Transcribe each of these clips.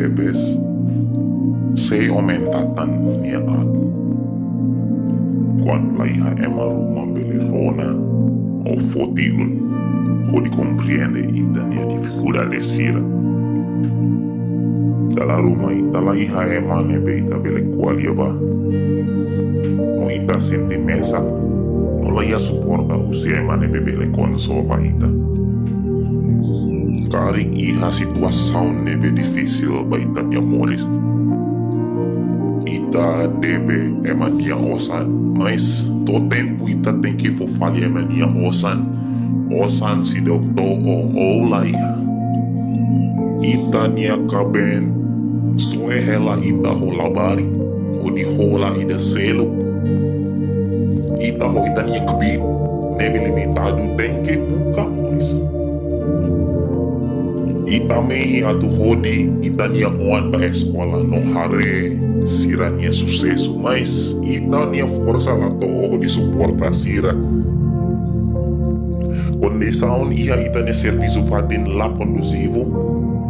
bebes, se omentatan nia at. Quando la iha emaru mambele rona o fotilun, ho di comprende ita nia dificuldade sira. Dalla rumah ita la iha emane be ita bele kualia ba. No ita senti mesak, no la ia suporta usia emane be bele konsol ba ita. Karing iha situasaun nebe difícil ba ita nia moris. Ita debe eman nia osan, mas to tempo ita tem que fofali eman nia osan. Osan si doktor o la iha. Ita nia kaben soe hela ita ho labari, ho di hola ida selo. Ita ho ita nia kabit, nebe limitado tem que buka moris. Ita mehi atu hodi, ita nia oan ba escola no hare sira nia sucesso, mas ita nia força la to di suporta sira. Condição ia ita nia serviço fatin la conduzivo,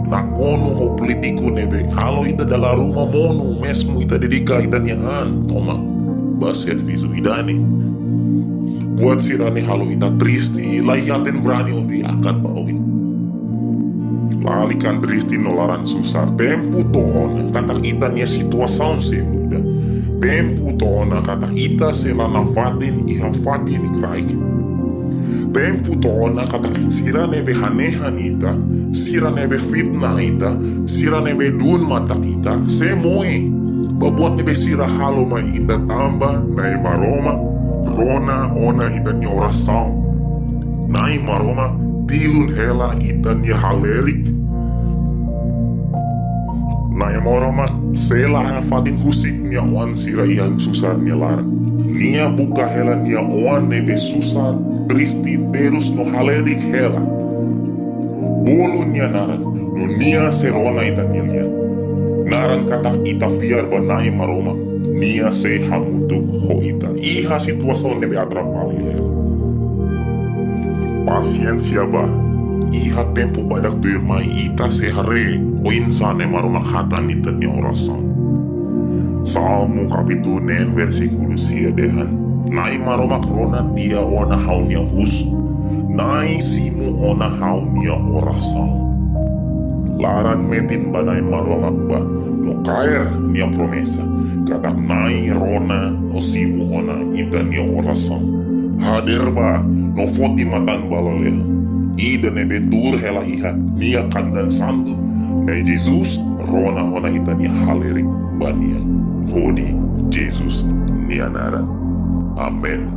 na kono ho politiku nebe, halo ita dalla rumah mono, mesmo ita dedica ita nia han, toma, ba serviço idane. Buat sira ni halo ita tristi, la iaten berani obi akat ba owin. Lalikan tristi nolaran susah, tempo toona, kata ita nia situação se muda. Tempo toona, kata ita se lana fatin, iha fatin kraik. Tempo toona, kata sira nebe hanehan ita, sira nebe fitnah ita, sira nebe dun mata kita, se moe. Babuat nebe sira halo ma ita tamba, nai maroma, rona ona ita nia oração. Nai maroma, tilun hela ita nia halerik. Naya moroma sela hanga fatin husik nia oan sira ihan susah nia lara. Nia buka hela nia oan nebe susah tristi terus no halerik hela. Bolu nia naran, no nia serona ita nia lia. Naran katak ita fiar ba naya maroma, nia se hamutuk ho ita. Iha situason nebe atrapali hela. Paciência ba, iha tempo badak durmai ita se hare, o insane marona hatan ita nia oração. Salmo capítulo 9 versículo 6 dehan. Nai maroma krona dia ona haunia husu, nai simu ona haunia oração. Laran metin banai maroma ba, no kair nia promesa, kadak nai rona no simu ona ita nia oração. Hadir ba, no foti matan baloleha. Ida nebe dur hela iha, nia kandan sandu. Nei Jesus, rona ona ita nia halerik bania. Hodi Jesus nia nara. Amen.